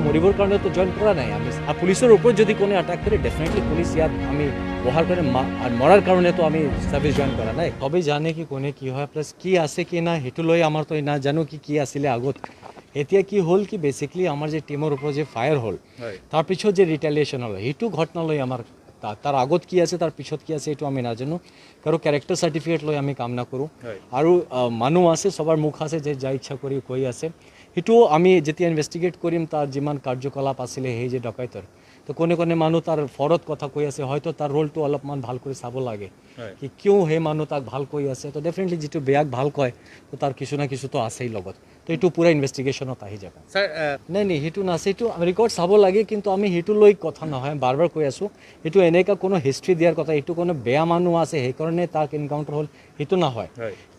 মৰিবৰ কাৰণে তো জইন কৰা নাই আমি আৰু পুলিচৰ ওপৰত যদি কোনো এটাক কৰে ডেফিনেটলি পুলিচ ইয়াত আমি বহাৰ কাৰণে আৰু মৰাৰ কাৰণেতো আমি সাৰ্ভিস জইন কৰা নাই সবেই জানে কি কোনে কি হয় প্লাছ কি আছে কি নাই সেইটো লৈ আমাৰ তো নাজানো কি আছিলে আগত এতিয়া কি হ'ল কি বেসিক্যালি আমাৰ যে টিমৰ ওপৰত যে ফায়াৰ হ'ল তাৰপিছত যে ৰিটেলিয়েশ্যন হ'ল সেইটো ঘটনা লৈ আমাৰ তাৰ আগত কি আছে তাৰ পিছত কি আছে এইটো আমি নাজানো কাৰো ক্যাৰেক্টাৰ সাৰ্টিফিকেট লৈ আমি কাম নকৰোঁ আৰু মানুহ আছে সবাৰ মুখ আছে যে যা ইচ্ছা কৰি কৈ আছে সেইটো আমি যেতিয়া ইনভেষ্টিগেট কৰিম তাৰ যিমান কাৰ্যকলাপ আছিলে সেই যে ডকাইতৰ তো কোনে মানুহ তাৰ ফৰত কথা কৈ আছে হয়তো তাৰ ৰোলটো অলপমান ভাল কৰি চাব লাগে কি কিয় সেই মানুহ তাক ভাল কৈ আছে তো ডেফিনেটলি যিটো বেয়াক ভাল কয় তো তাৰ কিছু না কিছু তো আছেই লগত তো এইটো পুৰা ইনভেষ্টিগেশ্যনত আহি যাব নাই সেইটো নাছে এইটো ৰেকৰ্ড চাব লাগে কিন্তু আমি সেইটো লৈ কথা নহয় বাৰ কৈ আছোঁ এইটো এনেকুৱা কোনো হিষ্ট্ৰী দিয়াৰ কথা এইটো কোনো বেয়া মানুহ আছে সেইকাৰণে তাক এনকাউণ্টাৰ হ'ল সেইটো নহয়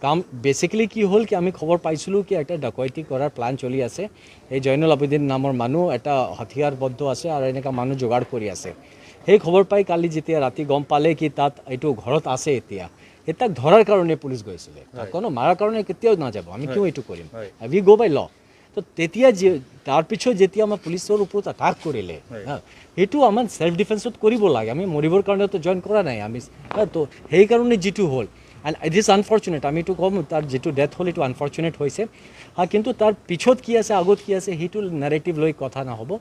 কাম বেসিক্যালি কি হ'ল কি আমি খবৰ পাইছিলোঁ কি এটা ডকাইতি কৰাৰ প্লান চলি আছে এই জয়নুল আবেদিন নামৰ মানুহ এটা হাতিয়াৰবদ্ধ আছে আৰু এনেকুৱা মানুহ যোগাৰ কৰি আছে সেই খবৰ পাই কালি যেতিয়া ৰাতি গম পালে কি তাত এইটো ঘৰত আছে এতিয়া তাক ধৰাৰ কাৰণে পুলিচ গৈছিলে কোনো মাৰাৰ কাৰণে কেতিয়াও নাযাব আমি কিয় এইটো কৰিম উই গো বাই ল তো তেতিয়া তাৰপিছত যেতিয়া আমাৰ পুলিচৰ ওপৰত এটাক কৰিলে সেইটো আমাৰ সেল্ফ ডিফেন্সত কৰিব লাগে আমি মৰিবৰ কাৰণে তো জইন কৰা নাই আমি তো সেইকাৰণে যিটো হ'ল এণ্ড ইট ইজ আনফৰ্চুনেট আমি এইটো ক'ম তাৰ যিটো ডেথ হ'ল এইটো আনফৰ্চুনেট হৈছে কিন্তু তাৰ পিছত কি আছে আগত কি আছে সেইটো নেৰেটিভ লৈ কথা নহ'ব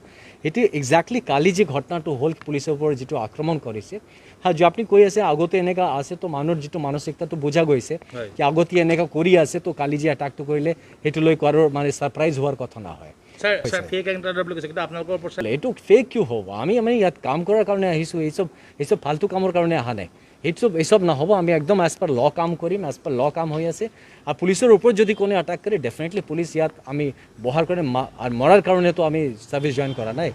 সেইটো এক্সাক্টলি কালি যে ঘটনাটো হ'ল পুলিচৰ ওপৰত যিটো আক্ৰমণ কৰিছে যে আপুনি কৈ আছে আগতে এনেকুৱা আছে তো মানুহৰ যিটো মানসিকতাটো বুজা গৈছে কি আগতে এনেকুৱা কৰি আছে তো কালি যে এটাকটো কৰিলে সেইটো লৈ কাৰোৰ মানে ছাৰপ্ৰাইজ হোৱাৰ কথা নহয় এইটো ফেক কিয় হ'ব আমি ইয়াত কাম কৰাৰ কাৰণে আহিছোঁ এইসব ফাল্টু কামৰ কাৰণে অহা নাই এইসব নহ'ব আমি একদম এজ পাৰ ল কাম কৰিম এজ পাৰ ল কাম হৈ আছে আৰু পুলিচৰ ওপৰত যদি কোনো এটাক কৰে ডেফিনেটলি পুলিচ ইয়াত আমি বহাৰ কাৰণে আৰু মৰাৰ কাৰণেতো আমি সাৰ্ভিস জইন কৰা নাই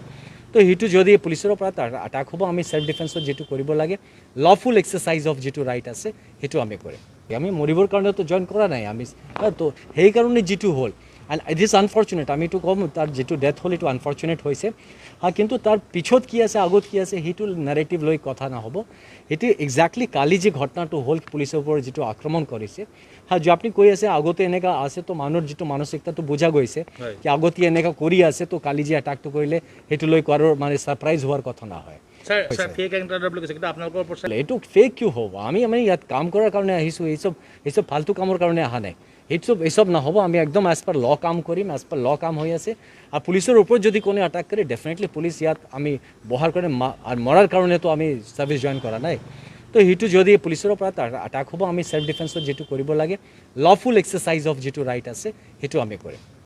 তো সেইটো যদি পুলিচৰ পৰা এটাক হ'ব আমি সেল্ফ ডিফেন্সত যিটো কৰিব লাগে লফুল এক্সাৰচাইজ অফ যিটো ৰাইট আছে সেইটো আমি কৰিম আমি মৰিবৰ কাৰণেতো জইন কৰা নাই আমি তো সেইকাৰণে যিটো হ'ল এণ্ড ইট ইজ আনফৰ্চুনেট আমি এইটো ক'ম তাৰ যিটো ডেথ হ'ল এইটো আনফৰ্চুনেট হৈছে কিন্তু তাৰ পিছত কি আছে আগত কি আছে সেইটো নেৰেটিভ লৈ কথা নহ'ব সেইটো এক্সাক্টলি কালি যে ঘটনাটো হ'ল পুলিচৰ ওপৰত যিটো আক্ৰমণ কৰিছে যে আপুনি কৈ আছে আগতে এনেকুৱা আছে তো মানুহৰ যিটো মানসিকতাটো বুজা গৈছে কি আগতে এনেকুৱা কৰি আছে তো কালি যে এটাকটো কৰিলে সেইটো লৈ কাৰোৰ মানে ছাৰপ্ৰাইজ হোৱাৰ কথা নহয় এইটো ফেক কিয় হ'ব আমি ইয়াত কাম কৰাৰ কাৰণে আহিছোঁ এইসব ফাল্টু কামৰ কাৰণে অহা নাই এইসব নহ'ব আমি একদম এজ পাৰ ল কাম কৰিম এজ পাৰ ল কাম হৈ আছে আৰু পুলিচৰ ওপৰত যদি কোনো এটাক কৰে ডেফিনেটলি পুলিচ ইয়াত আমি বহাৰ কাৰণে আৰু মৰাৰ কাৰণেতো আমি সাৰ্ভিস জইন কৰা নাই তো সেইটো যদি পুলিচৰ পৰা এটাক হ'ব আমি সেল্ফ ডিফেন্সত যিটো কৰিব লাগে লফুল এক্সাৰচাইজ অফ যিটো ৰাইট আছে সেইটো আমি কৰিম